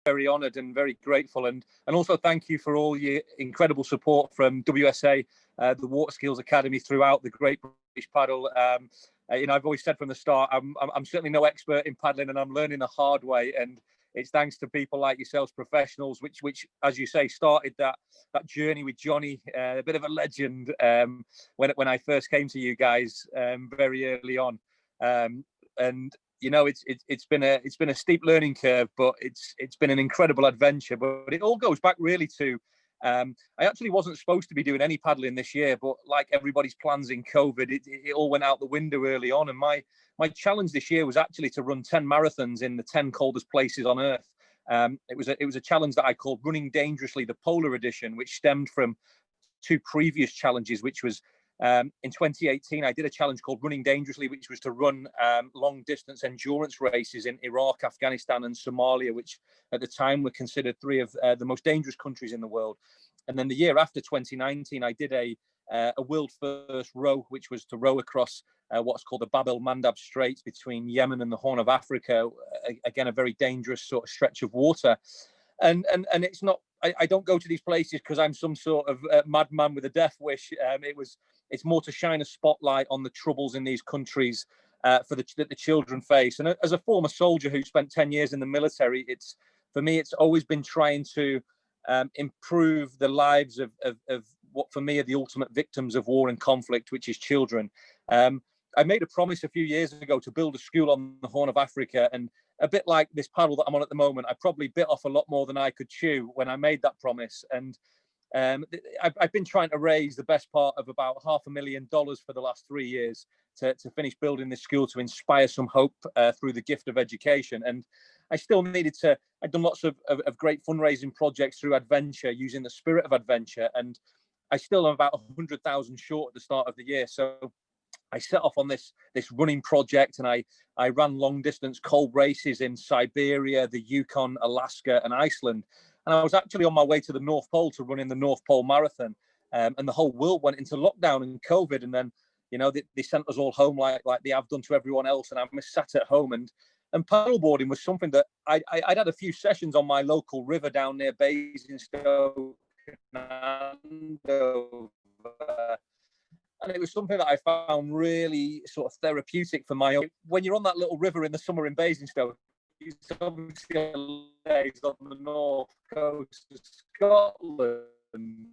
very honoured and very grateful, and also thank you for all your incredible support from WSA, the Water Skills Academy throughout the Great British Paddle. I've always said from the start, I'm certainly no expert in paddling, and I'm learning the hard way. And it's thanks to people like yourselves, professionals, which, as you say, started that journey with Johnny, a bit of a legend, when I first came to you guys very early on. And it's been a steep learning curve, but it's been an incredible adventure. But it all goes back really to I actually wasn't supposed to be doing any paddling this year, but like everybody's plans in COVID, it all went out the window early on. And my challenge this year was actually to run 10 marathons in the 10 coldest places on Earth. It was a challenge that I called Running Dangerously, the Polar Edition, which stemmed from two previous challenges, which was in 2018, I did a challenge called Running Dangerously, which was to run long distance endurance races in Iraq, Afghanistan and Somalia, which at the time were considered three of the most dangerous countries in the world. And then the year after, 2019, I did a world first row, which was to row across what's called the Bab el Mandab Straits between Yemen and the Horn of Africa. Again, a very dangerous sort of stretch of water. And it's not, I don't go to these places because I'm some sort of madman with a death wish. It's more to shine a spotlight on the troubles in these countries that the children face. And as a former soldier who spent 10 years in the military, for me, it's always been trying to improve the lives of what for me are the ultimate victims of war and conflict, which is children. I made a promise a few years ago to build a school on the Horn of Africa, and a bit like this paddle that I'm on at the moment, I probably bit off a lot more than I could chew when I made that promise. And I've been trying to raise the best part of about $500,000 for the last 3 years to finish building this school, to inspire some hope through the gift of education. And I still needed to, I've done lots of great fundraising projects through adventure, using the spirit of adventure. And I still am about 100,000 short at the start of the year. So I set off on this running project, and I ran long distance cold races in Siberia, the Yukon, Alaska and Iceland. And I was actually on my way to the North Pole to run in the North Pole Marathon. And the whole world went into lockdown and COVID. And then, they sent us all home like they have done to everyone else. And I was sat at home, and paddleboarding was something that I'd had a few sessions on my local river down near Basingstoke and it was something that I found really sort of therapeutic for my own. When you're on that little river in the summer in Basingstoke, it's obviously on the north coast of Scotland.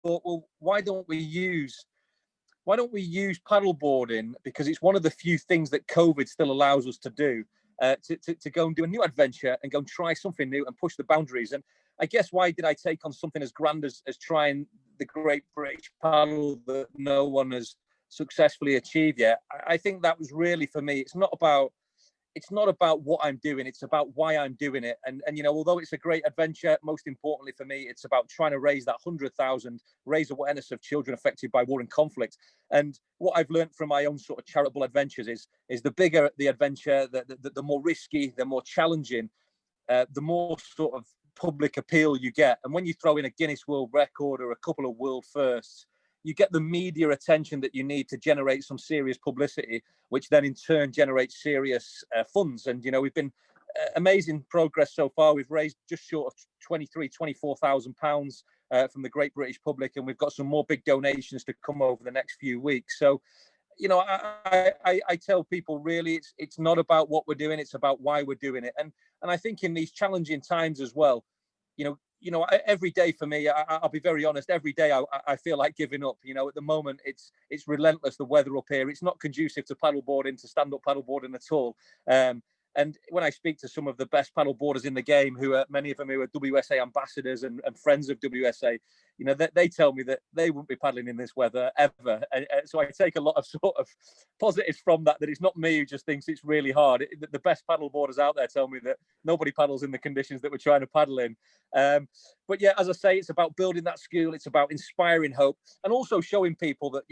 But well, why don't we use paddleboarding, because it's one of the few things that COVID still allows us to do, to go and do a new adventure and go and try something new and push the boundaries. And I guess, why did I take on something as grand as trying the Great British Paddle that no one has successfully achieved yet? I think that was really, for me, it's not about what I'm doing, it's about why I'm doing it. And although it's a great adventure, most importantly for me, it's about trying to raise that 100,000, raise awareness of children affected by war and conflict. And what I've learned from my own sort of charitable adventures is the bigger the adventure, the more risky, the more challenging, the more sort of public appeal you get. And when you throw in a Guinness World Record or a couple of world firsts, you get the media attention that you need to generate some serious publicity, which then in turn generates serious funds. And we've been amazing progress so far. We've raised just short of £24,000 from the great British public, and we've got some more big donations to come over the next few weeks. So I tell people, really, it's not about what we're doing, it's about why we're doing it. And I think in these challenging times as well, every day for me, I'll be very honest, every day I feel like giving up. At the moment, it's relentless, the weather up here. It's not conducive to paddleboarding, to stand-up paddleboarding at all. And when I speak to some of the best paddleboarders in the game, many of them who are WSA ambassadors and friends of WSA, they tell me that they wouldn't be paddling in this weather ever. And so I take a lot of sort of positives from that it's not me who just thinks it's really hard. The best paddleboarders out there tell me that nobody paddles in the conditions that we're trying to paddle in. But yeah, as I say, it's about building that school. It's about inspiring hope, and also showing people that,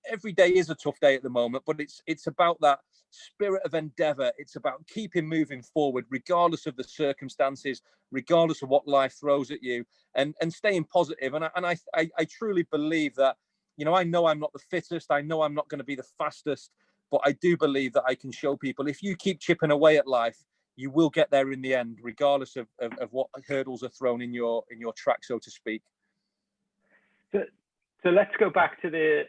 every day is a tough day at the moment, but it's about that spirit of endeavor. It's about keeping moving forward, regardless of the circumstances, regardless of what life throws at you, and staying positive. And I truly believe that, I know I'm not the fittest, I know I'm not going to be the fastest, but I do believe that I can show people, if you keep chipping away at life, you will get there in the end, regardless of what hurdles are thrown in your track, so to speak. So let's go back to the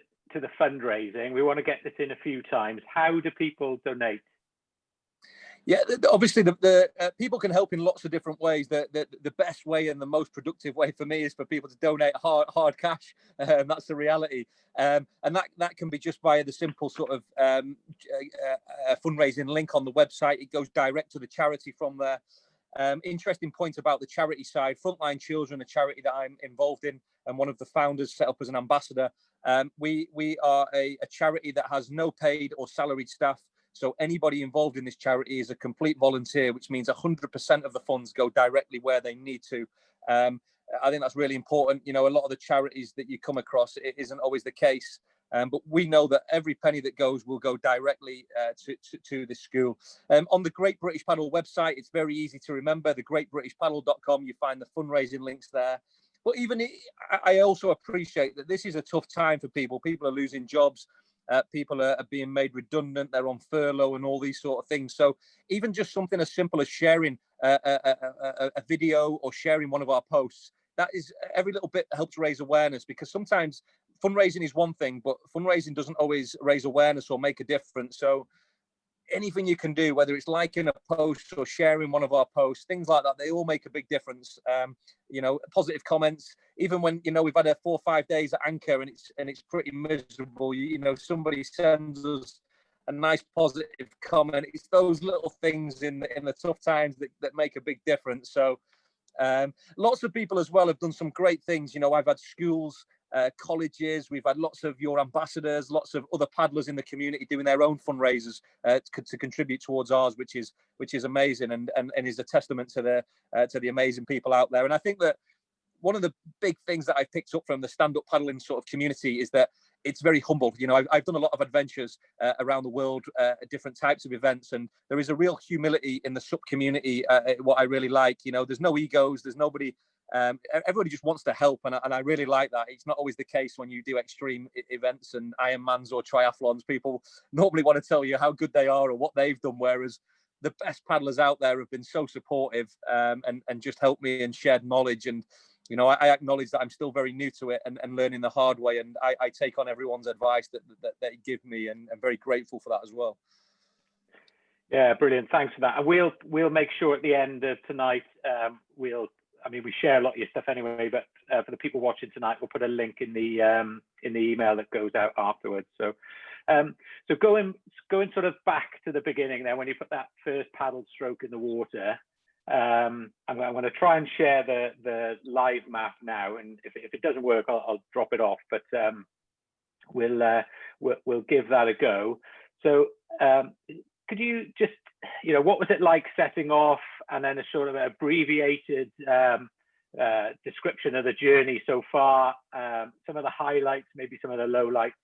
fundraising. We want to get this in a few times. How do people donate? Yeah, obviously the people can help in lots of different ways. The best way and the most productive way for me is for people to donate hard cash. That's the reality, and that can be just via the simple sort of fundraising link on the website. It goes direct to the charity from there. Interesting point about the charity side. Frontline Children, a charity that I'm involved in, and one of the founders, set up as an ambassador. We are a charity that has no paid or salaried staff. So anybody involved in this charity is a complete volunteer, which means 100% of the funds go directly where they need to. I think that's really important. You know, a lot of the charities that you come across, it isn't always the case. But we know that every penny that goes will go directly to the school. On the Great British Paddle website, it's very easy to remember, thegreatbritishpaddle.com. You find the fundraising links there. But even I also appreciate that this is a tough time for people. People are losing jobs. People are being made redundant. They're on furlough and all these sort of things. So even just something as simple as sharing a video or sharing one of our posts, that is, every little bit helps raise awareness, because sometimes fundraising is one thing, but fundraising doesn't always raise awareness or make a difference. So anything you can do, whether it's liking a post or sharing one of our posts, things like that, they all make a big difference. You know, positive comments, even when, you know, we've had 4 or 5 days at anchor and it's pretty miserable, you know, somebody sends us a nice positive comment. It's those little things in the tough times that make a big difference. So lots of people as well have done some great things. You know, I've had schools, colleges, we've had lots of your ambassadors, lots of other paddlers in the community doing their own fundraisers to contribute towards ours, which is amazing and is a testament to the amazing people out there. And I think that one of the big things that I've picked up from the stand-up paddling sort of community is that it's very humble. You know, I've done a lot of adventures around the world, different types of events, and there is a real humility in the SUP community. What I really like, you know, there's no egos, there's nobody. Everybody just wants to help, and I really like that. It's not always the case when you do extreme events and Ironmans or triathlons. People normally want to tell you how good they are or what they've done, whereas the best paddlers out there have been so supportive and just helped me and shared knowledge. And you know, I acknowledge that I'm still very new to it and learning the hard way. And I take on everyone's advice that they give me, and I'm very grateful for that as well. Yeah, brilliant. Thanks for that. And we'll make sure at the end of tonight, we share a lot of your stuff anyway, but for the people watching tonight, we'll put a link in the email that goes out afterwards. So going sort of back to the beginning there, when you put that first paddle stroke in the water, I'm going to try and share the live map now, and if it doesn't work, I'll drop it off. But we'll give that a go. So could you just, you know, what was it like setting off, and then a sort of abbreviated description of the journey so far, some of the highlights, maybe some of the lowlights?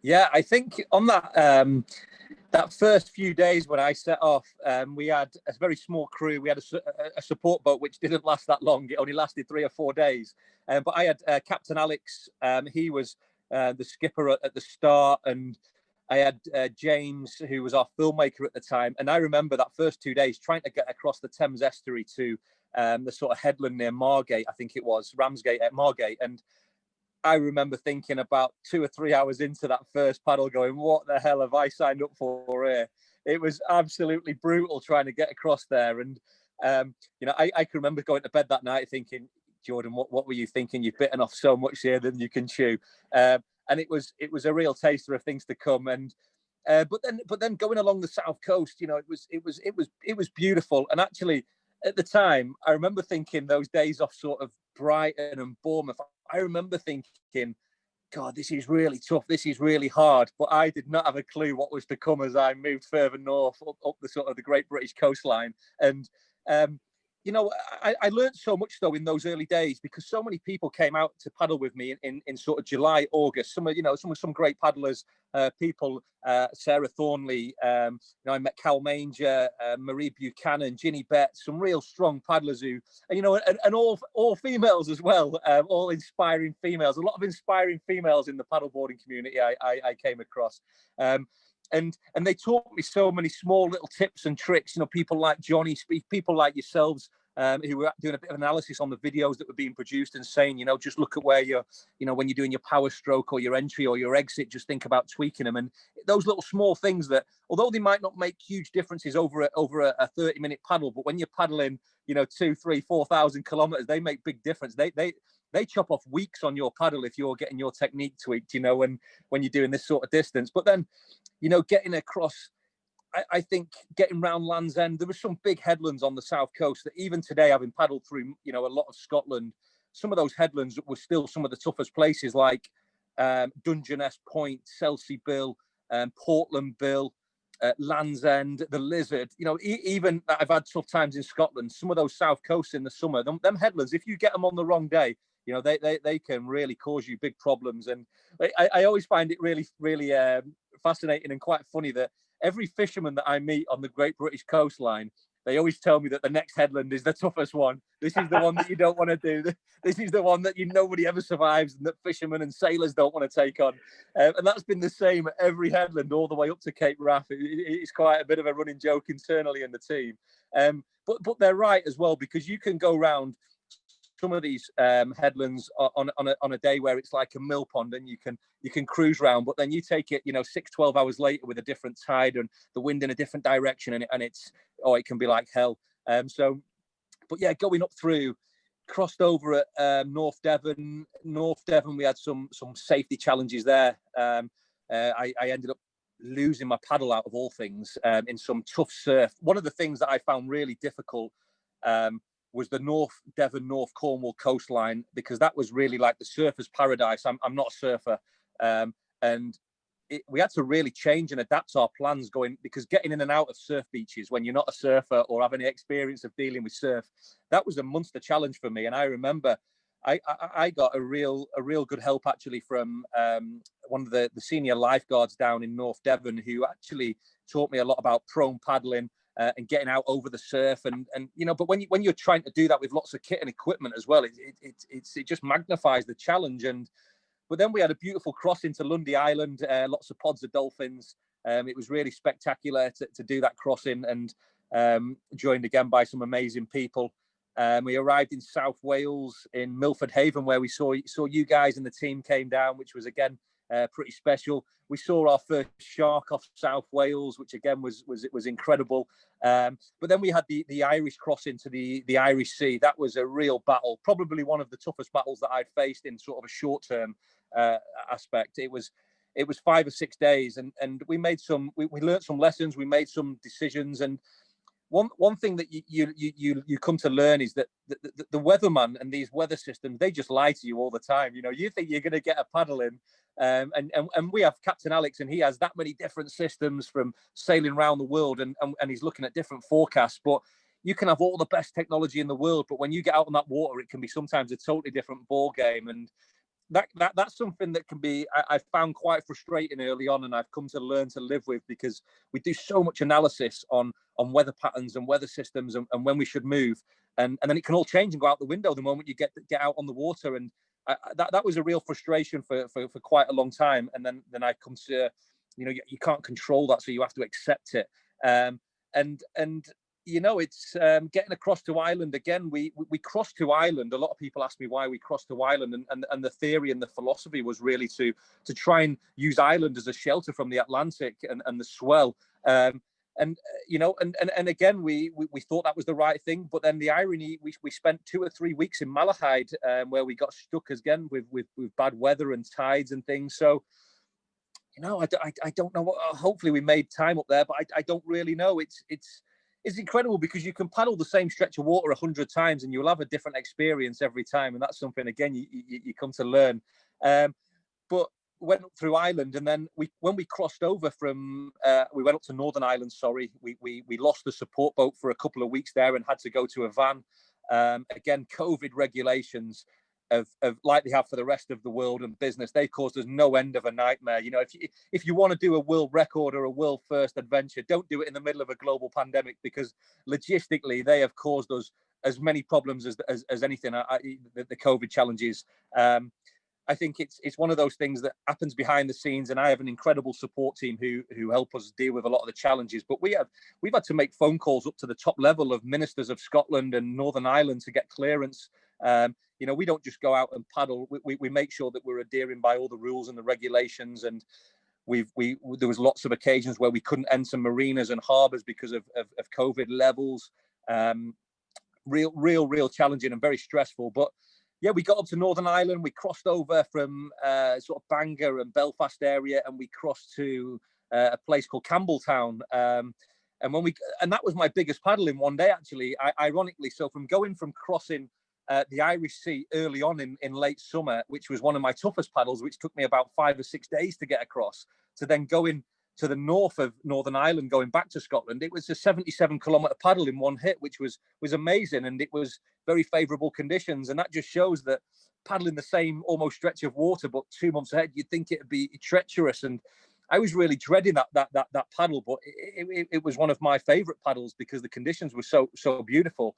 Yeah, I think on that first few days when I set off, we had a very small crew. We had a support boat which didn't last that long. It only lasted 3 or 4 days. But I had Captain Alex. He was the skipper at the start, and I had James, who was our filmmaker at the time. And I remember that first 2 days trying to get across the Thames estuary to the sort of headland near Margate, I think it was, Ramsgate at Margate. And I remember thinking about 2 or 3 hours into that first paddle going, what the hell have I signed up for here? It was absolutely brutal trying to get across there. And, you know, I can remember going to bed that night thinking, Jordan, what were you thinking? You've bitten off so much here than you can chew. And it was a real taster of things to come. And but then going along the south coast, you know, it was beautiful. And actually, at the time, I remember thinking those days off sort of Brighton and Bournemouth, I remember thinking, God, this is really tough. This is really hard. But I did not have a clue what was to come as I moved further north up the sort of the Great British coastline. And, you know, I learned so much, though, in those early days, because so many people came out to paddle with me in sort of July, August. Some great paddlers, people, Sarah Thornley, you know, I met Cal Manger, Marie Buchanan, Ginny Betts, some real strong paddlers who, you know, and all females as well, all inspiring females, a lot of inspiring females in the paddleboarding community I came across. and they taught me so many small little tips and tricks. You know, people like Johnny, people like yourselves, who were doing a bit of analysis on the videos that were being produced and saying, you know, just look at where you're, you know, when you're doing your power stroke or your entry or your exit, just think about tweaking them. And those little small things that, although they might not make huge differences over a 30-minute paddle, but when you're paddling, you know, 2, 3, 4,000 kilometers, they make big difference. They chop off weeks on your paddle if you're getting your technique tweaked, you know, when you're doing this sort of distance. But then, you know, getting across, I think getting round Land's End, there were some big headlands on the south coast that even today, having paddled through, you know, a lot of Scotland, some of those headlands were still some of the toughest places, like Dungeness Point, Selsey Bill, Portland Bill, Land's End, the Lizard. You know, even I've had tough times in Scotland. Some of those south coasts in the summer, them headlands, if you get them on the wrong day, you know, they can really cause you big problems. And I always find it really, really fascinating and quite funny that every fisherman that I meet on the Great British coastline, they always tell me that the next headland is the toughest one. This is the one that you don't want to do. This is the one that nobody ever survives, and that fishermen and sailors don't want to take on. And that's been the same at every headland all the way up to Cape Wrath. It's quite a bit of a running joke internally in the team. But they're right as well, because you can go round some of these headlands on a day where it's like a mill pond and you can cruise round, but then you take it, you know, 6-12 hours later with a different tide and the wind in a different direction, and it can be like hell. But yeah, going up through, crossed over at North Devon, we had some safety challenges there. I ended up losing my paddle, out of all things, in some tough surf. One of the things that I found really difficult was the North Devon, North Cornwall coastline, because that was really like the surfer's paradise. I'm not a surfer. And we had to really change and adapt our plans going, because getting in and out of surf beaches when you're not a surfer or have any experience of dealing with surf, that was a monster challenge for me. And I remember I got a real good help actually from one of the senior lifeguards down in North Devon, who actually taught me a lot about prone paddling, and getting out over the surf, and you know, but when you're trying to do that with lots of kit and equipment as well, it just magnifies the challenge. But then we had a beautiful crossing to Lundy Island, lots of pods of dolphins. It was really spectacular to do that crossing, and joined again by some amazing people. We arrived in South Wales in Milford Haven, where we saw you guys, and the team came down, which was again pretty special. We saw our first shark off South Wales, which again was incredible. But then we had the Irish crossing to the Irish Sea. That was a real battle, probably one of the toughest battles that I'd faced in sort of a short term aspect. It was 5 or 6 days, and we learned some lessons, we made some decisions. And one thing that you come to learn is that the weatherman and these weather systems, they just lie to you all the time. You know, you think you're going to get a paddle in, and we have Captain Alex, and he has that many different systems from sailing around the world, and he's looking at different forecasts. But you can have all the best technology in the world, but when you get out on that water, it can be sometimes a totally different ball game. And that's something that can be, I found quite frustrating early on, and I've come to learn to live with, because we do so much analysis on weather patterns and weather systems, and when we should move, and then it can all change and go out the window the moment you get out on the water. And that was a real frustration for quite a long time. And then I come to, you know, you can't control that, so you have to accept it. And you know, it's getting across to Ireland again. We crossed to Ireland. A lot of people ask me why we crossed to Ireland, and the theory and the philosophy was really to try and use Ireland as a shelter from the Atlantic and the swell. You know, and again, we thought that was the right thing. But then the irony, we spent 2 or 3 weeks in Malahide, where we got stuck again with bad weather and tides and things. So, you know, I don't know. Hopefully we made time up there, but I don't really know. It's incredible, because you can paddle the same stretch of water 100 times and you'll have a different experience every time. And that's something, again, you come to learn. But went up through Ireland, and then when we crossed over from, we went up to Northern Ireland, sorry, we lost the support boat for a couple of weeks there and had to go to a van. Again, COVID regulations of like they have for the rest of the world and business, they caused us no end of a nightmare. You know, if you want to do a world record or a world first adventure, don't do it in the middle of a global pandemic, because logistically they have caused us as many problems as anything. The COVID challenges. I think it's one of those things that happens behind the scenes, and I have an incredible support team who help us deal with a lot of the challenges. But we've had to make phone calls up to the top level of ministers of Scotland and Northern Ireland to get clearance. We don't just go out and paddle. We make sure that we're adhering by all the rules and the regulations. And there was lots of occasions where we couldn't enter marinas and harbours because of COVID levels. Real challenging and very stressful. But yeah, we got up to Northern Ireland. We crossed over from sort of Bangor and Belfast area, and we crossed to a place called Campbelltown. And that was my biggest paddle in one day, actually. Ironically, so from crossing the Irish Sea early on in late summer, which was one of my toughest paddles, which took me about 5 or 6 days to get across, to then going to the north of Northern Ireland, going back to Scotland. It was a 77-kilometre paddle in one hit, which was amazing, and it was very favourable conditions. And that just shows that paddling the same almost stretch of water, but 2 months ahead, you'd think it'd be treacherous. And I was really dreading that paddle, but it was one of my favourite paddles because the conditions were so beautiful.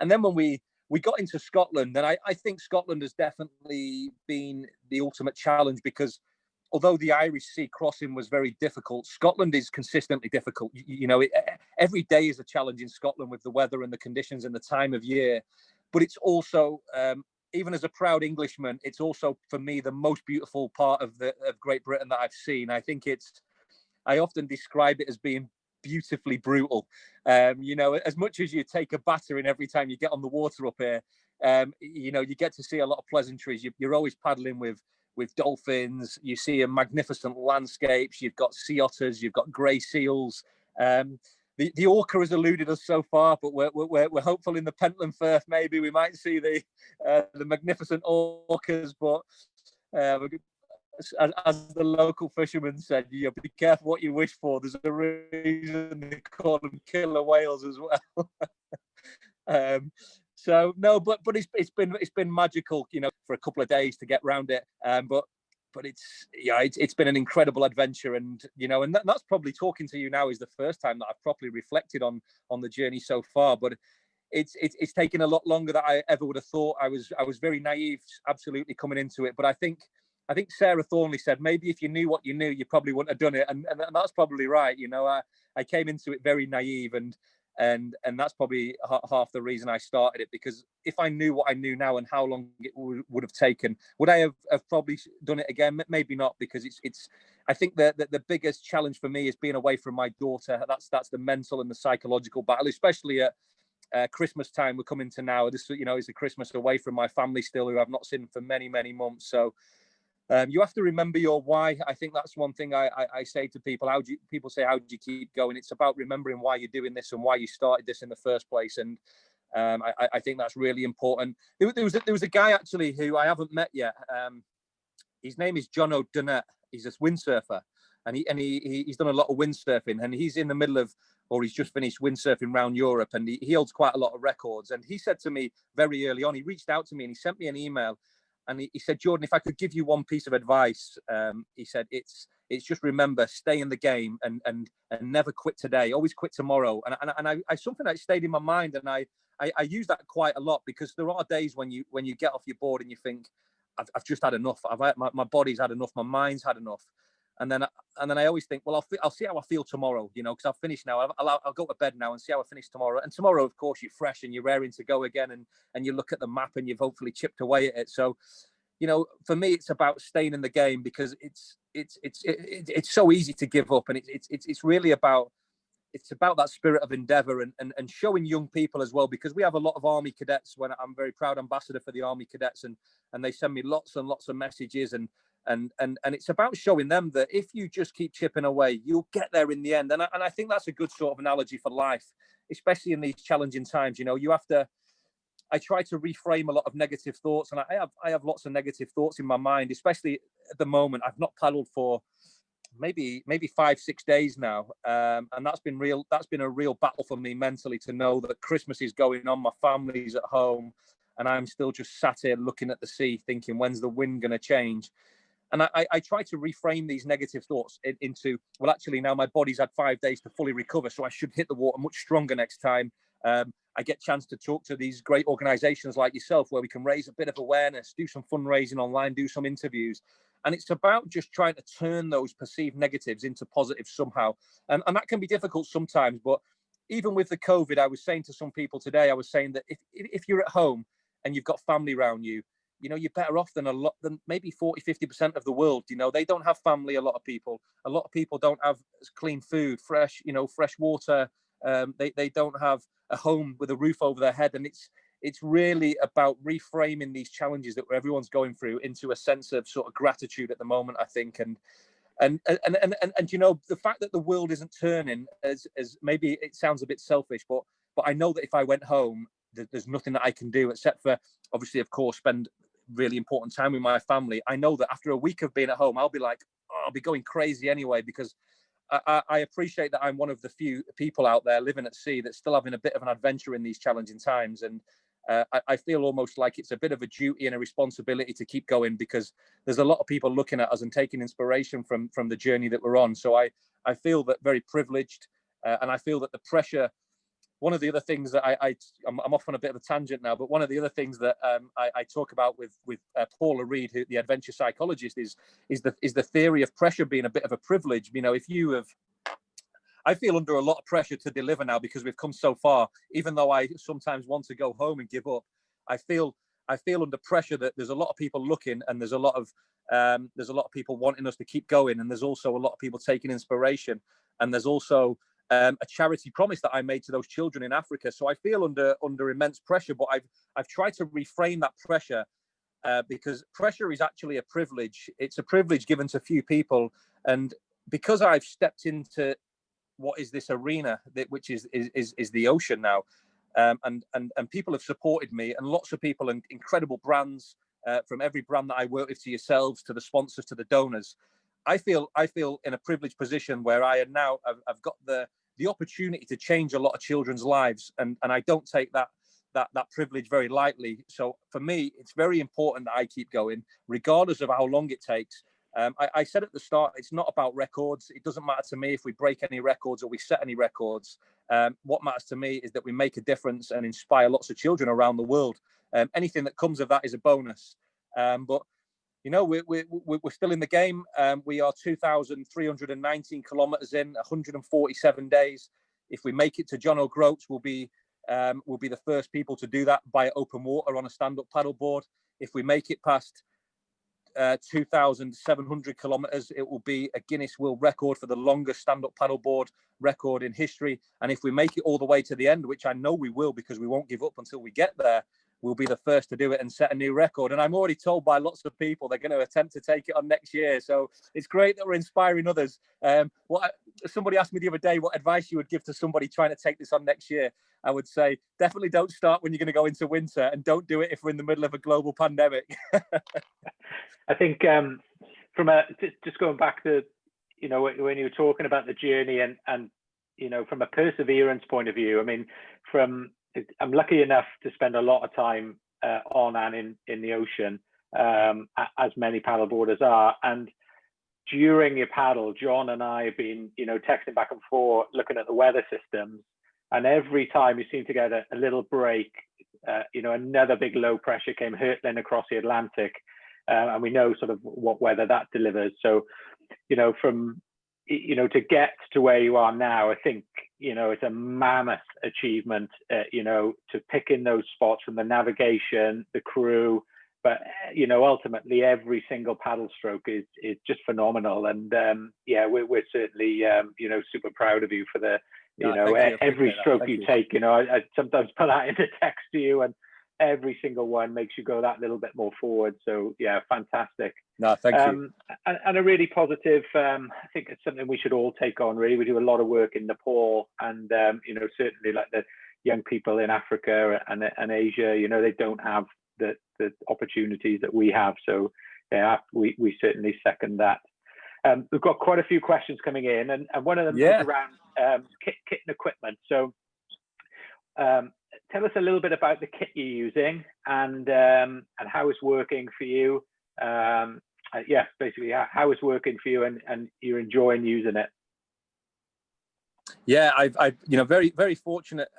And then when we got into Scotland, and I think Scotland has definitely been the ultimate challenge, because although the Irish Sea crossing was very difficult, Scotland is consistently difficult. Every day is a challenge in Scotland with the weather and the conditions and the time of year. But it's also, even as a proud Englishman, it's also for me the most beautiful part of Great Britain that I've seen. I think I often describe it as being beautifully brutal. As much as you take a battering every time you get on the water up here, you get to see a lot of pleasantries. You're always paddling with dolphins. You see a magnificent landscapes. You've got sea otters. You've got grey seals. The orca has eluded us so far, but we're hopeful in the Pentland Firth maybe we might see the magnificent orcas. But as the local fisherman said, be careful what you wish for. There's a reason they call them killer whales as well. So no, but it's been magical, for a couple of days to get round it. But it's been an incredible adventure, and that's probably, talking to you now is the first time that I've properly reflected on the journey so far. But it's taken a lot longer than I ever would have thought. I was very naive, absolutely, coming into it. But I think Sarah Thornley said, maybe if you knew what you knew, you probably wouldn't have done it, and that's probably right. I came into it very naive, and that's probably half the reason I started it, because if I knew what I knew now and how long it would have taken, would I have probably done it again? Maybe not, because it's I think that the biggest challenge for me is being away from my daughter. That's the mental and the psychological battle, especially at Christmas time we're coming to now. This is a Christmas away from my family still, who I've not seen for many months. So you have to remember your why. I think that's one thing I say to people. People say, how do you keep going? It's about remembering why you're doing this and why you started this in the first place. And I think that's really important. There was a guy actually who I haven't met yet. His name is John O'Dunnett. He's a windsurfer, and he's done a lot of windsurfing, and he's in the middle of, or he's just finished windsurfing around Europe, and he holds quite a lot of records. And he said to me very early on, he reached out to me and he sent me an email. And he said, Jordan, if I could give you one piece of advice, he said, it's just remember, stay in the game and never quit today. Always quit tomorrow. And I something that stayed in my mind, and I use that quite a lot, because there are days when you get off your board and you think, I've just had enough. My body's had enough. My mind's had enough. And then I always think, well, I'll see how I feel tomorrow, because I've finished now. I'll go to bed now and see how I finish tomorrow. And tomorrow, of course, you're fresh and you're raring to go again, and you look at the map and you've hopefully chipped away at it. So, for me, it's about staying in the game, because it's so easy to give up, and it's really about that spirit of endeavour and showing young people as well, because we have a lot of Army cadets. When I'm very proud ambassador for the Army cadets, and they send me lots and lots of messages, and it's about showing them that if you just keep chipping away, you'll get there in the end. And I think that's a good sort of analogy for life, especially in these challenging times. You have to. I try to reframe a lot of negative thoughts, and I have lots of negative thoughts in my mind, especially at the moment. I've not paddled for maybe 5-6 days now, and that's been a real battle for me mentally, to know that Christmas is going on, my family's at home, and I'm still just sat here looking at the sea, thinking, when's the wind going to change? And I try to reframe these negative thoughts into, well, actually, now my body's had 5 days to fully recover, so I should hit the water much stronger next time. I get a chance to talk to these great organizations like yourself, where we can raise a bit of awareness, do some fundraising online, do some interviews. And it's about just trying to turn those perceived negatives into positives somehow. And that can be difficult sometimes. But even with the COVID, I was saying to some people today, I was saying that if you're at home and you've got family around you, you're better off than maybe 40-50% of the world. They don't have family. A lot of people don't have clean food, fresh water. They don't have a home with a roof over their head. And it's really about reframing these challenges that everyone's going through into a sense of sort of gratitude at the moment, I think. And the fact that the world isn't turning, as maybe it sounds a bit selfish, but I know that if I went home, there's nothing that I can do except for, obviously, of course, spend really important time with my family. I know that after a week of being at home, I'll be like, I'll be going crazy anyway, because I appreciate that I'm one of the few people out there living at sea that's still having a bit of an adventure in these challenging times. And I feel almost like it's a bit of a duty and a responsibility to keep going, because there's a lot of people looking at us and taking inspiration from the journey that we're on. So I feel that very privileged, and I feel that the pressure. One of the other things that I'm off on a bit of a tangent now, but one of the other things that I talk about with Paula Reed, the adventure psychologist, is the theory of pressure being a bit of a privilege. I feel under a lot of pressure to deliver now, because we've come so far. Even though I sometimes want to go home and give up, I feel under pressure that there's a lot of people looking, and there's a lot of people wanting us to keep going, and there's also a lot of people taking inspiration, and there's also a charity promise that I made to those children in Africa. So I feel under immense pressure, but I've tried to reframe that pressure, because pressure is actually a privilege. It's a privilege given to few people, and because I've stepped into what is this arena, which is the ocean now, and people have supported me, and lots of people and incredible brands, from every brand that I work with, to yourselves, to the sponsors, to the donors. I feel in a privileged position where I've got the opportunity to change a lot of children's lives, and I don't take that privilege very lightly. So for me, it's very important that I keep going, regardless of how long it takes. I said at the start, it's not about records. It doesn't matter to me if we break any records or we set any records. What matters to me is that we make a difference and inspire lots of children around the world. Anything that comes of that is a bonus. But we're still in the game. We are 2,319 kilometers in, 147 days. If we make it to John O'Groats, we'll be the first people to do that by open water on a stand-up paddleboard. If we make it past 2,700 kilometers, it will be a Guinness World Record for the longest stand-up paddleboard record in history. And if we make it all the way to the end, which I know we will, because we won't give up until we get there, we'll be the first to do it and set a new record. And I'm already told by lots of people they're going to attempt to take it on next year. So it's great that we're inspiring others. Somebody asked me the other day what advice you would give to somebody trying to take this on next year. I would say, definitely don't start when you're going to go into winter, and don't do it if we're in the middle of a global pandemic. I think just going back to, when you were talking about the journey and from a perseverance point of view, I mean, I'm lucky enough to spend a lot of time on and in the ocean, as many paddleboarders are. And during your paddle, John and I have been, texting back and forth, looking at the weather systems. And every time you seem to get a little break, another big low pressure came hurtling across the Atlantic. And we know sort of what weather that delivers. So, to get to where you are now, I think, it's a mammoth achievement, to pick in those spots from the navigation, the crew, but, ultimately every single paddle stroke is just phenomenal. And we're certainly, super proud of you for the, every stroke you take. I sometimes put that into text to you, and every single one makes you go that little bit more forward. So yeah, fantastic. No, thank you. And a really positive, I think it's something we should all take on, really. We do a lot of work in Nepal, and certainly like the young people in Africa and Asia, they don't have the opportunities that we have. So yeah, we certainly second that. We've got quite a few questions coming in, and one of them is around kit and equipment. So tell us a little bit about the kit you're using, and how it's working for you. Basically how it's working for you, and you're enjoying using it. Yeah, I've very, very fortunate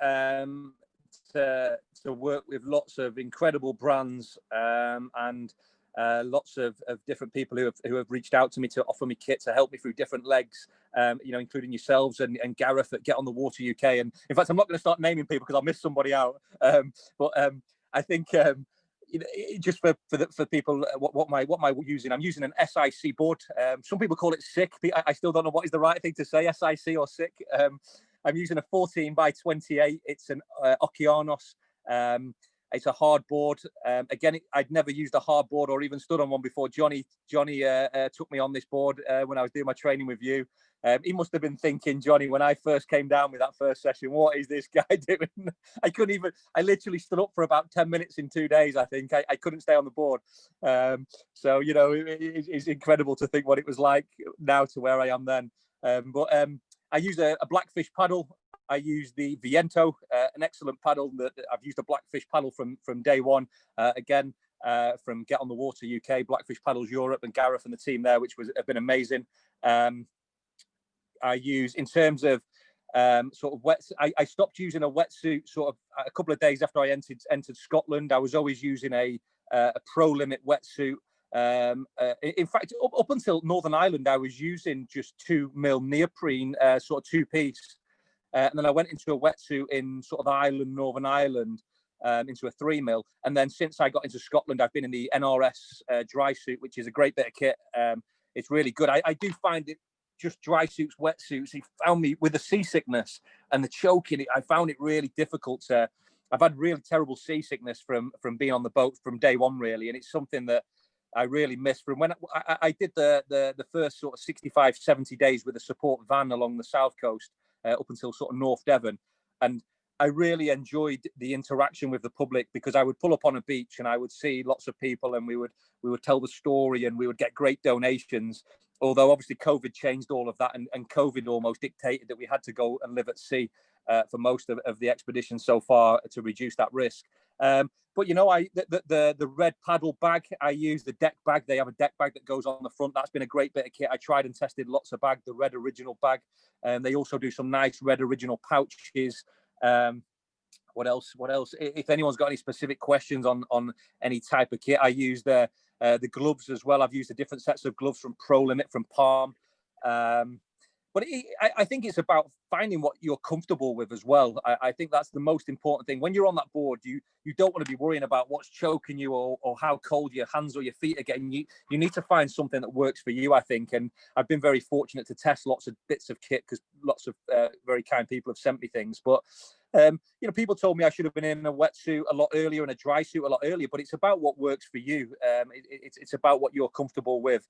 to work with lots of incredible brands, and lots of different people who have reached out to me to offer me kit to help me through different legs, including yourselves and Gareth at Get on the Water UK. And in fact, I'm not going to start naming people because I'll miss somebody out. But I think just for people, what am I using? I'm using an SIC board. Some people call it SICK. I still don't know what is the right thing to say, SIC or SICK. I'm using a 14 by 28. It's an Okeanos. It's a hard board. Again, I'd never used a hard board or even stood on one before. Johnny took me on this board when I was doing my training with you. He must have been thinking, Johnny, when I first came down with that first session, what is this guy doing? I literally stood up for about 10 minutes in 2 days, I think. I couldn't stay on the board. So, it's incredible to think what it was like now to where I am then. But I use a Blackfish paddle. I use the Viento, an excellent paddle. I've used a Blackfish paddle from day one. Again, from Get on the Water UK, Blackfish Paddles Europe, and Gareth and the team there, which have been amazing. I use, in terms of sort of wet, I stopped using a wetsuit sort of a couple of days after I entered Scotland. I was always using a Pro Limit wetsuit. In fact, up until Northern Ireland, I was using just 2mm neoprene, sort of two-piece. And then I went into a wetsuit in sort of Ireland, Northern Ireland, into a 3mm. And then since I got into Scotland, I've been in the NRS dry suit, which is a great bit of kit. It's really good. I do find it, just dry suits, wetsuits, he found me with the seasickness and the choking. I found it really difficult I've had really terrible seasickness from being on the boat from day one, really. And it's something that I really miss from when I did the first sort of 65, 70 days with a support van along the south coast, up until sort of North Devon. And I really enjoyed the interaction with the public, because I would pull up on a beach and I would see lots of people, and we would tell the story, and we would get great donations. Although obviously COVID changed all of that, and COVID almost dictated that we had to go and live at sea for most of the expedition so far to reduce that risk. But the red paddle bag, I use the deck bag. They have a deck bag that goes on the front. That's been a great bit of kit. I tried and tested lots of bags, the red original bag. And they also do some nice red original pouches. What else? If anyone's got any specific questions on any type of kit, I use the gloves as well. I've used the different sets of gloves from Pro Limit, from Palm. But I think it's about finding what you're comfortable with as well. I think that's the most important thing. When you're on that board, you don't want to be worrying about what's choking you or how cold your hands or your feet are getting. You need to find something that works for you, I think. And I've been very fortunate to test lots of bits of kit, because lots of very kind people have sent me things. But people told me I should have been in a wetsuit a lot earlier and a dry suit a lot earlier. But it's about what works for you. It's about what you're comfortable with.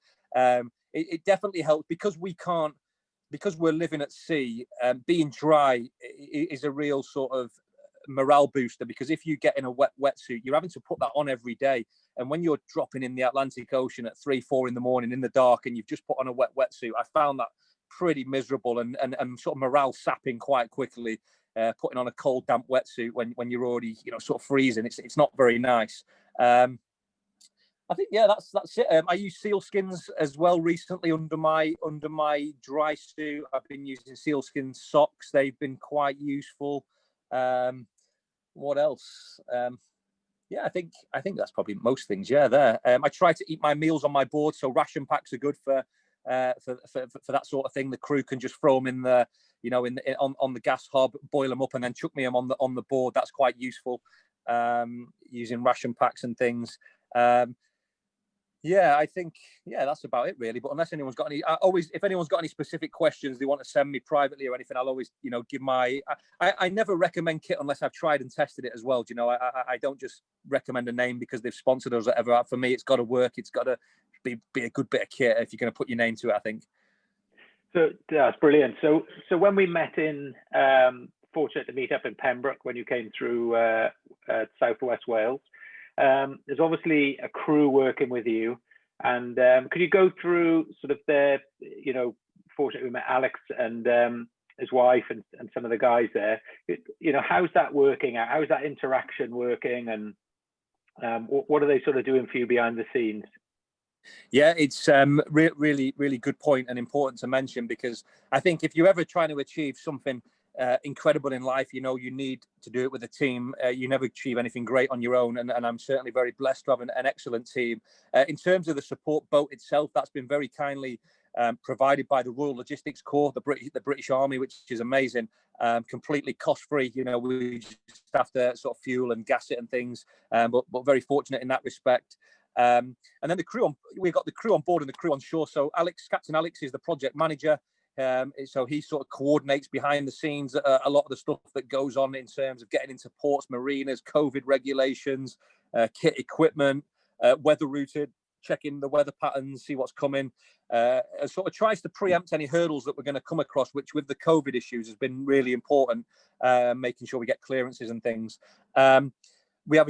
It definitely helps, because we're living at sea. Being dry is a real sort of morale booster, because if you get in a wetsuit, you're having to put that on every day. And when you're dropping in the Atlantic Ocean at 3-4 in the morning in the dark, and you've just put on a wetsuit, I found that pretty miserable and sort of morale sapping quite quickly. Putting on a cold, damp wetsuit when you're already sort of freezing, it's not very nice. I think that's it. I use sealskins as well recently under my dry suit. I've been using sealskin socks. They've been quite useful. What else? I think that's probably most things. There. I try to eat my meals on my board, so ration packs are good for that sort of thing. The crew can just throw them in the on the gas hob, boil them up, and then chuck me them on the board. That's quite useful. Using ration packs and things. I think that's about it really. But unless anyone's got any, if anyone's got any specific questions they want to send me privately or anything, I'll always give my. I never recommend kit unless I've tried and tested it as well. I don't just recommend a name because they've sponsored us or whatever. For me, it's got to work. It's got to be a good bit of kit if you're going to put your name to it, I think. So that's brilliant. So when we met fortunate to meet up in Pembroke when you came through Southwest Wales. There's obviously a crew working with you, and could you go through sort of fortunately we met Alex and his wife and some of the guys there. How's that working out? How's that interaction working, and what are they sort of doing for you behind the scenes? Yeah, it's really, really good point and important to mention, because I think if you're ever trying to achieve something incredible in life. You know, you need to do it with a team. You never achieve anything great on your own. And I'm certainly very blessed to have an excellent team. In terms of the support boat itself, that's been very kindly provided by the Royal Logistics Corps, the British Army, which is amazing, completely cost-free. You know, we just have to sort of fuel and gas it and things, but very fortunate in that respect. And then we've got the crew on board and the crew on shore. So Captain Alex is the project manager. So he sort of coordinates behind the scenes a lot of the stuff that goes on in terms of getting into ports, marinas, COVID regulations, kit equipment, weather routed, checking the weather patterns, see what's coming, and sort of tries to preempt any hurdles that we're going to come across, which with the COVID issues has been really important, making sure we get clearances and things. We have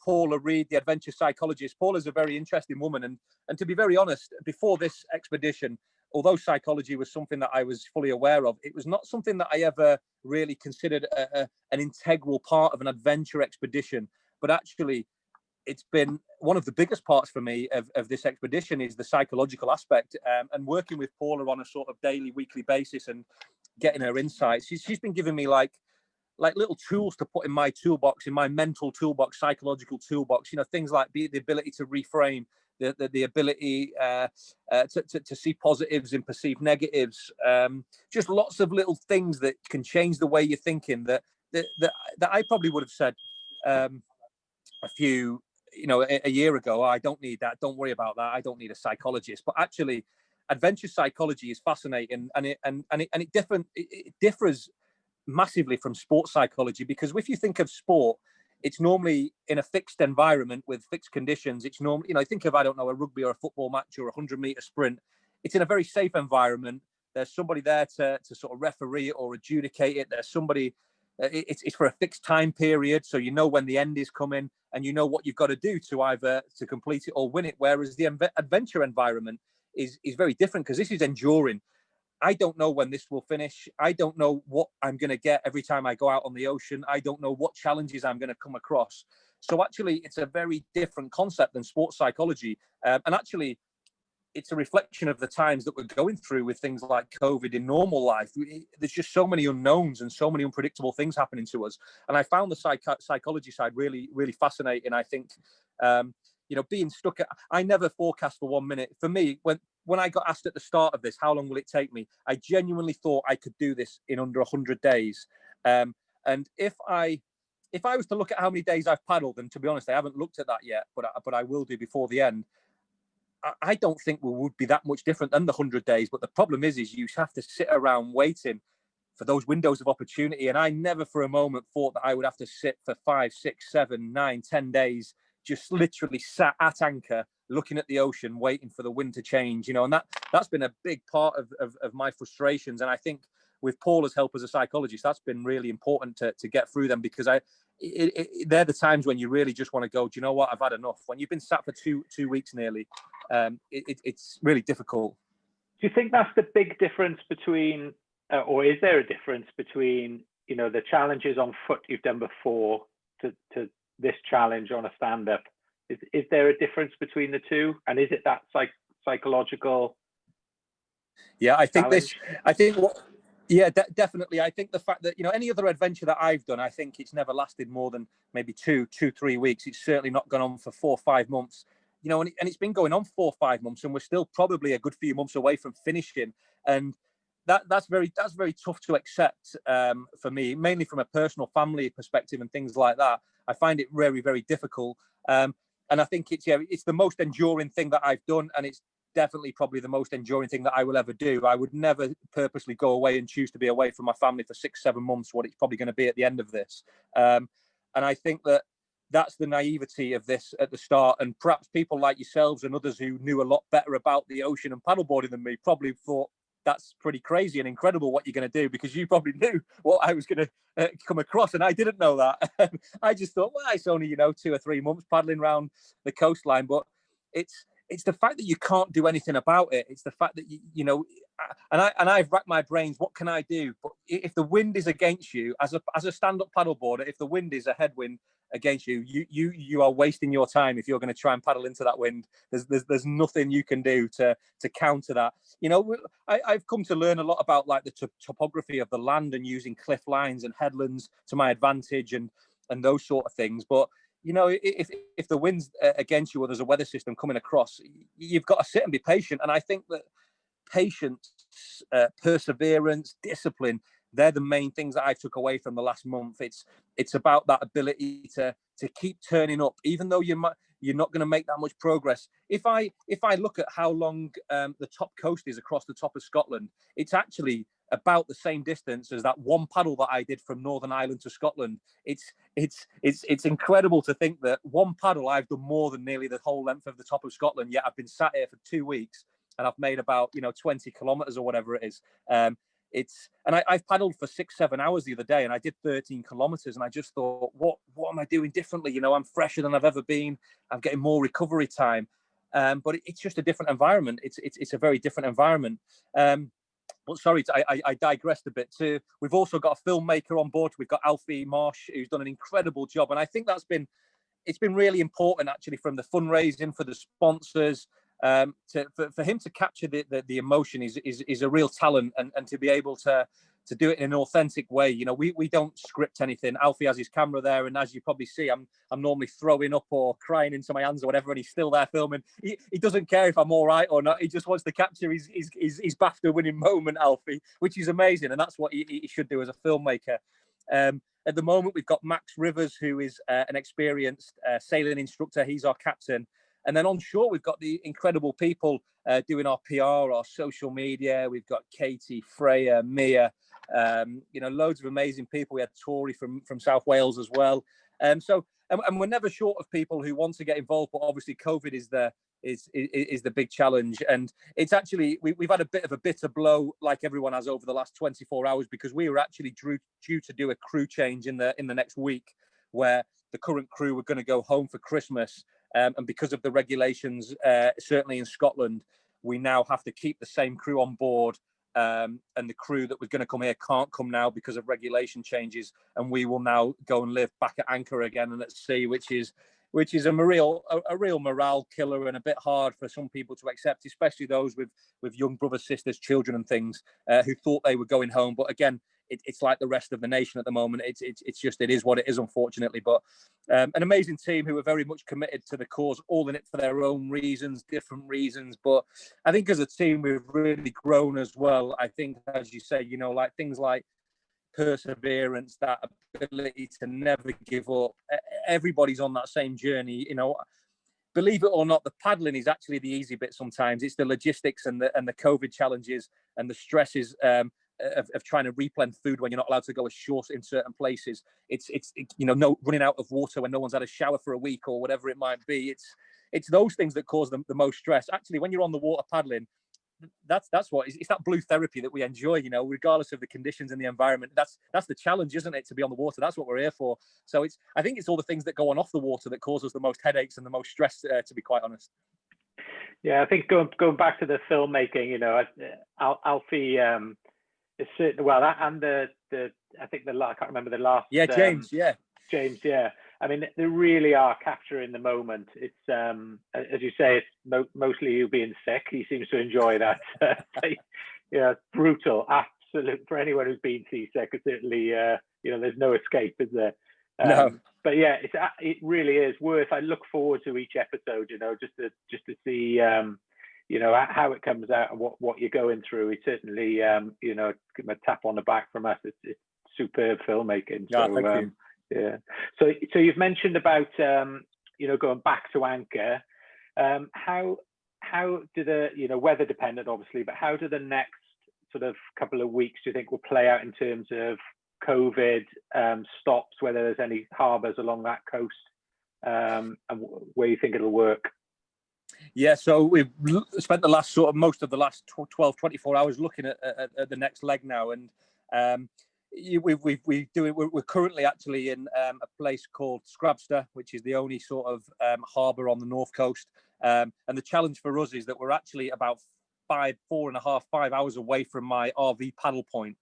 Paula Reed, the adventure psychologist. Paula's a very interesting woman. And to be very honest, before this expedition, although psychology was something that I was fully aware of, it was not something that I ever really considered an integral part of an adventure expedition. But actually, it's been one of the biggest parts for me of this expedition is the psychological aspect, and working with Paula on a sort of daily, weekly basis and getting her insights. She's been giving me like little tools to put in my toolbox, in my mental toolbox, psychological toolbox, you know, things like the ability to reframe, the ability to see positives and perceive negatives, just lots of little things that can change the way you're thinking that I probably would have said a few, you know, a year ago. Oh, I don't need that. Don't worry about that. I don't need a psychologist. But actually, adventure psychology is fascinating, and it differs massively from sports psychology, because if you think of sport, it's normally in a fixed environment with fixed conditions. It's normally, you know, think of, I don't know, a rugby or a football match or a 100-meter sprint. It's in a very safe environment. There's somebody there to sort of referee it or adjudicate it. There's somebody, it's for a fixed time period. So you know when the end is coming and you know what you've got to do to either to complete it or win it. Whereas the adventure environment is very different, because this is enduring. I don't know when this will finish. I don't know what I'm going to get every time I go out on the ocean. I don't know what challenges I'm going to come across. So actually, it's a very different concept than sports psychology. And actually, it's a reflection of the times that we're going through with things like COVID in normal life. There's just so many unknowns and so many unpredictable things happening to us. And I found the psychology side really, really fascinating. I think, you know, being stuck I never forecast for 1 minute. For me, when I got asked at the start of this, how long will it take me? I genuinely thought I could do this in under 100 days. And if I was to look at how many days I've paddled, and to be honest, I haven't looked at that yet, but I will do before the end. I don't think we would be that much different than the 100 days. But the problem is you have to sit around waiting for those windows of opportunity. And I never for a moment thought that I would have to sit for 5, 6, 7, 9, 10 days, just literally sat at anchor, looking at the ocean, waiting for the wind to change, you know, and that's been a big part of my frustrations. And I think with Paula's help as a psychologist, that's been really important to get through them, because they're the times when you really just want to go, do you know what, I've had enough. When you've been sat for two weeks nearly, it's really difficult. Do you think that's the big difference between, or is there a difference between, you know, the challenges on foot you've done before to this challenge on a stand-up? Is there a difference between the two? And is it that psychological? Yeah, I think challenge? Definitely. I think the fact that, you know, any other adventure that I've done, I think it's never lasted more than maybe 2-3 weeks. It's certainly not gone on for 4 or 5 months, you know, and it's been going on 4 or 5 months, and we're still probably a good few months away from finishing. And that's very tough to accept for me, mainly from a personal family perspective and things like that. I find it very, very difficult. And I think it's the most enduring thing that I've done, and it's definitely probably the most enduring thing that I will ever do. I would never purposely go away and choose to be away from my family for 6-7 months, what it's probably going to be at the end of this. And I think that's the naivety of this at the start. And perhaps people like yourselves and others who knew a lot better about the ocean and paddleboarding than me probably thought, that's pretty crazy and incredible what you're going to do, because you probably knew what I was going to come across, and I didn't know that. I just thought, well, it's only, you know, 2 or 3 months paddling around the coastline. But it's it's the fact that you can't do anything about it. It's the fact that I've racked my brains. What can I do? But if the wind is against you, as a stand-up paddleboarder, if the wind is a headwind against you, you are wasting your time if you're going to try and paddle into that wind. There's nothing you can do to counter that. I've come to learn a lot about like the topography of the land and using cliff lines and headlands to my advantage and those sort of things. But if the wind's against you or there's a weather system coming across, you've got to sit and be patient. And I think that patience, perseverance, discipline, they're the main things that I took away from the last month. It's about that ability to keep turning up, even though you're not going to make that much progress. If I look at how long the top coast is across the top of Scotland, it's actually about the same distance as that one paddle that I did from Northern Ireland to Scotland. It's incredible to think that one paddle I've done more than nearly the whole length of the top of Scotland. Yet I've been sat here for 2 weeks and I've made about 20 kilometers or whatever it is. I've paddled for 6-7 hours the other day, and I did 13 kilometers, and I just thought, what am I doing differently? I'm fresher than I've ever been. I'm getting more recovery time, but it's just a different environment. It's a very different environment. But sorry, I digressed a bit too. We've also got a filmmaker on board. We've got Alfie Marsh, who's done an incredible job, and I think it's been really important actually, from the fundraising for the sponsors. For him to capture the emotion is a real talent, and to be able to do it in an authentic way. We don't script anything. Alfie has his camera there, and as you probably see, I'm normally throwing up or crying into my hands or whatever, and he's still there filming. He doesn't care if I'm all right or not. He just wants to capture his BAFTA winning moment, Alfie, which is amazing, and that's what he should do as a filmmaker. At the moment, we've got Max Rivers, who is an experienced sailing instructor. He's our captain. And then on shore, we've got the incredible people doing our PR, our social media. We've got Katie, Freya, Mia, loads of amazing people. We had Tori from South Wales as well. And we're never short of people who want to get involved, but obviously COVID is the big challenge. And it's actually, we've had a bit of a bitter blow, like everyone has, over the last 24 hours, because we were actually due to do a crew change in the next week, where the current crew were going to go home for Christmas. And because of the regulations, certainly in Scotland, we now have to keep the same crew on board. And the crew that was going to come here can't come now because of regulation changes. And we will now go and live back at anchor again and at sea, which is a real morale killer, and a bit hard for some people to accept, especially those with young brothers, sisters, children and things who thought they were going home. But again, it's like the rest of the nation at the moment. It's just, it is what it is, unfortunately. But an amazing team who are very much committed to the cause, all in it for their own reasons, different reasons. But I think as a team, we've really grown as well. I think, as you say, like things like perseverance, that ability to never give up. Everybody's on that same journey. Believe it or not, the paddling is actually the easy bit sometimes. It's the logistics and the COVID challenges and the stresses of trying to replenish food when you're not allowed to go ashore in certain places. It's no running out of water when no one's had a shower for a week or whatever it might be. It's those things that cause the most stress. Actually, when you're on the water paddling, that's what it's that blue therapy that we enjoy, regardless of the conditions and the environment. That's the challenge, isn't it, to be on the water? That's what we're here for. So I think it's all the things that go on off the water that cause us the most headaches and the most stress, to be quite honest. Yeah, I think going back to the filmmaking, Alfie is certain, well, that and the I think I can't remember the last. Yeah, James. James. Yeah. I mean, they really are capturing the moment. It's as you say, it's mostly you being sick. He seems to enjoy that. Yeah, brutal, absolute for anyone who's been seasick. It's certainly, there's no escape, is there? No. But yeah, it really is worth. I look forward to each episode, just to see, how it comes out and what you're going through. It's certainly, give him a tap on the back from us. It's superb filmmaking. Yeah, thank you. Yeah. So you've mentioned about going back to anchor. How do the weather dependent, obviously, but how do the next sort of couple of weeks do you think will play out in terms of COVID stops, whether there's any harbours along that coast, and where you think it'll work? Yeah, so we've spent most of the last 12, 24 hours looking at the next leg now, and we're currently actually in a place called Scrabster, which is the only sort of harbour on the north coast. And the challenge for us is that we're actually about 4.5, 5 hours away from my RV paddle point.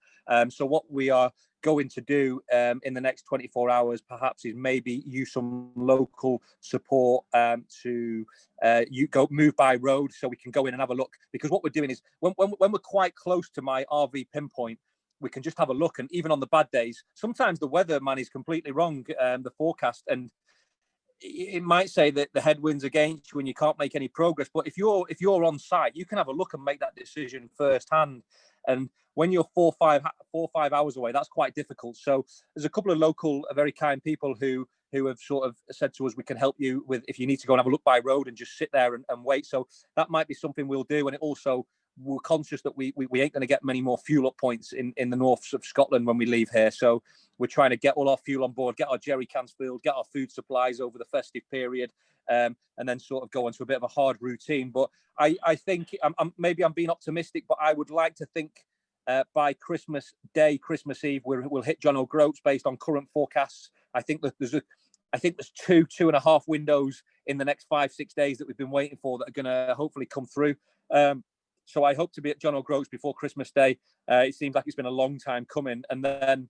So what we are going to do in the next 24 hours, perhaps, is maybe use some local support to move by road so we can go in and have a look. Because what we're doing is when we're quite close to my RV pinpoint, we can just have a look. And even on the bad days, sometimes the weather, man, is completely wrong, the forecast. And it might say that the headwinds against you and you can't make any progress. But if you're on site, you can have a look and make that decision firsthand. And when you're 4 or 5 hours away, that's quite difficult. So there's a couple of local, very kind people who have sort of said to us, we can help you with if you need to go and have a look by road and just sit there and wait. So that might be something we'll do. And it also, we're conscious that we ain't going to get many more fuel up points in the north of Scotland when we leave here. So we're trying to get all our fuel on board, get our jerry cans filled, get our food supplies over the festive period, and then sort of go into a bit of a hard routine. But I think maybe I'm being optimistic, but I would like to think by Christmas Day, Christmas Eve, we'll hit John O'Groats based on current forecasts. I think that there's 2.5 windows in the next 5-6 days that we've been waiting for that are going to hopefully come through. So I hope to be at John O'Groats before Christmas Day. It seems like it's been a long time coming. And then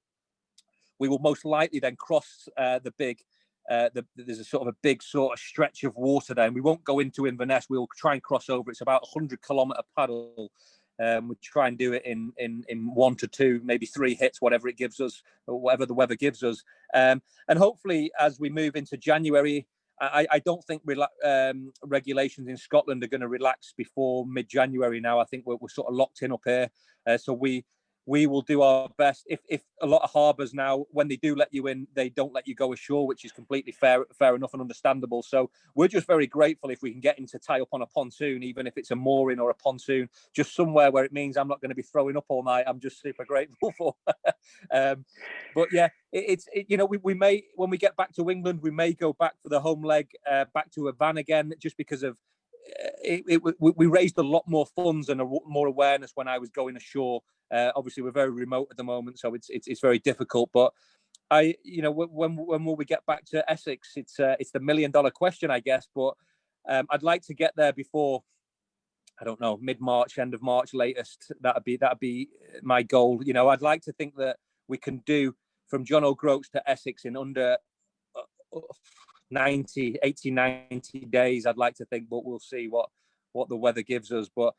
we will most likely then cross there's a sort of a big sort of stretch of water there. And we won't go into Inverness. We'll try and cross over. It's about 100-kilometre paddle. We try and do it in 1 to 2, maybe 3 hits, whatever it gives us, or whatever the weather gives us. And hopefully as we move into January, I don't think regulations in Scotland are going to relax before mid-January now. I think we're sort of locked in up here. So we will do our best. If a lot of harbours now, when they do let you in, they don't let you go ashore, which is completely fair enough and understandable. So we're just very grateful if we can get into tie up on a pontoon, even if it's a mooring or a pontoon, just somewhere where it means I'm not going to be throwing up all night. I'm just super grateful for. But yeah, we may, when we get back to England, we may go back for the home leg, back to a van again, just because of we raised a lot more funds and more awareness when I was going ashore. Obviously, we're very remote at the moment, so it's very difficult. But when will we get back to Essex? It's the $1 million question, I guess. But I'd like to get there before, I don't know, mid-March, end of March latest. That'd be my goal. I'd like to think that we can do from John O'Groats to Essex in under 90 days, I'd like to think, but we'll see what the weather gives us. But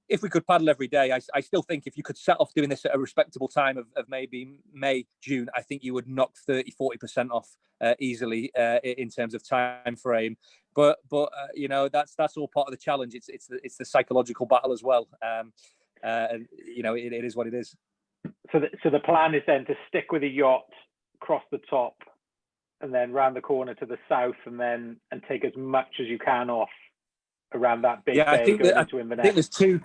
if we could paddle every day, I still think if you could set off doing this at a respectable time of maybe May, June, I think you would knock 30-40% off easily in terms of time frame. But that's all part of the challenge. It's the psychological battle as well. And it is what it is. So the plan is then to stick with a yacht, cross the top, and then round the corner to the south, and take as much as you can off around that big bay going into Inverness. I think there's two.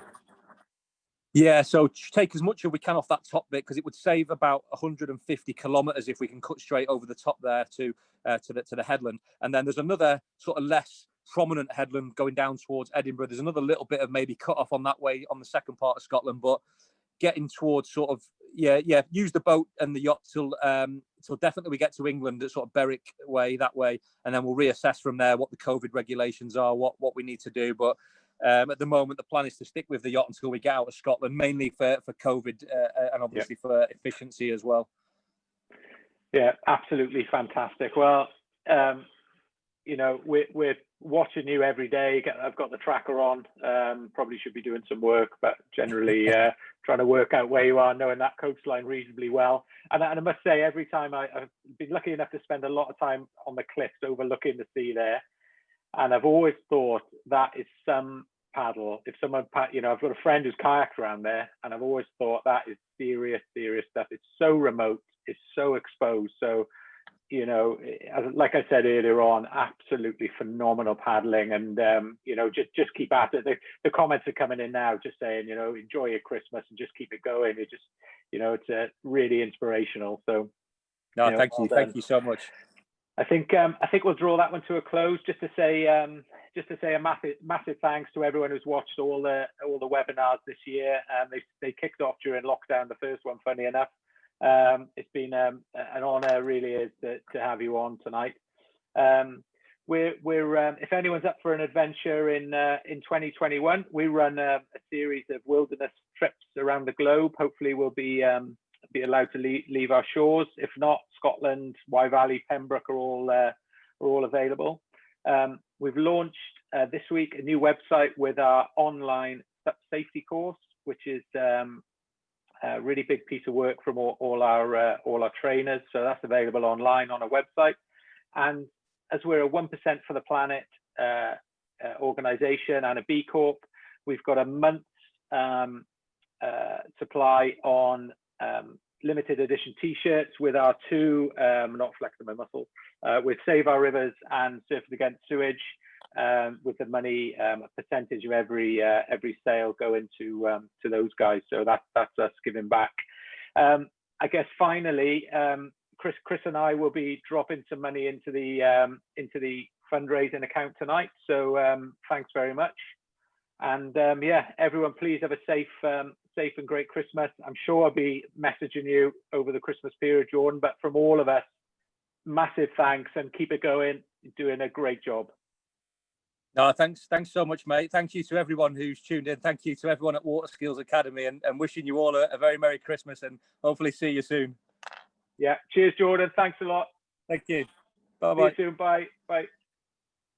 Yeah, so take as much as we can off that top bit, because it would save about 150 kilometres if we can cut straight over the top there to the headland. And then there's another sort of less prominent headland going down towards Edinburgh. There's another little bit of maybe cut off on that way on the second part of Scotland, but getting towards sort of use the boat and the yacht till definitely we get to England at sort of Berwick way, that way, and then we'll reassess from there what the COVID regulations are, what we need to do. But at the moment, the plan is to stick with the yacht until we get out of Scotland, mainly for COVID and obviously for efficiency as well. Yeah, absolutely fantastic. Well, we're watching you every day. I've got the tracker on. Probably should be doing some work, but generally trying to work out where you are, knowing that coastline reasonably well. And I must say, every time I've been lucky enough to spend a lot of time on the cliffs overlooking the sea there, and I've always thought that is some paddle. If someone, I've got a friend who's kayaked around there, and I've always thought that is serious stuff. It's so remote, it's so exposed. So, like I said earlier on, absolutely phenomenal paddling, and just keep at it. The comments are coming in now, just saying, enjoy your Christmas and just keep it going. It just, it's really inspirational. So, no, thank you so much. I think we'll draw that one to a close. Just to say a massive thanks to everyone who's watched all the webinars this year. They kicked off during lockdown, the first one, funny enough. It's been an honour, really, is to have you on tonight. We're if anyone's up for an adventure in 2021, we run a series of wilderness trips around the globe. Hopefully, we'll be allowed to leave our shores. If not, Scotland, Wylie, Pembroke are all available. We've launched this week a new website with our online safety course, which is a really big piece of work from all our trainers. So that's available online on our website. And as we're a 1% for the Planet organization and a B Corp, we've got a month's supply on limited edition t-shirts with our two, not flexing my muscle, with Save Our Rivers and Surfers Against Sewage, with the money, a percentage of every sale going to those guys. So that's us giving back. I guess finally, Chris and I will be dropping some money into the fundraising account tonight. So thanks very much. And yeah, everyone, please have a safe and great Christmas. I'm sure I'll be messaging you over the Christmas period, Jordan, but from all of us, massive thanks, and keep it going. You're doing a great job. No, thanks so much, mate. Thank you to everyone who's tuned in. Thank you to everyone at Water Skills Academy, and wishing you all a very Merry Christmas, and hopefully see you soon. Yeah. Cheers, Jordan. Thanks a lot. Thank you. Bye-bye. See you soon. Bye. Bye.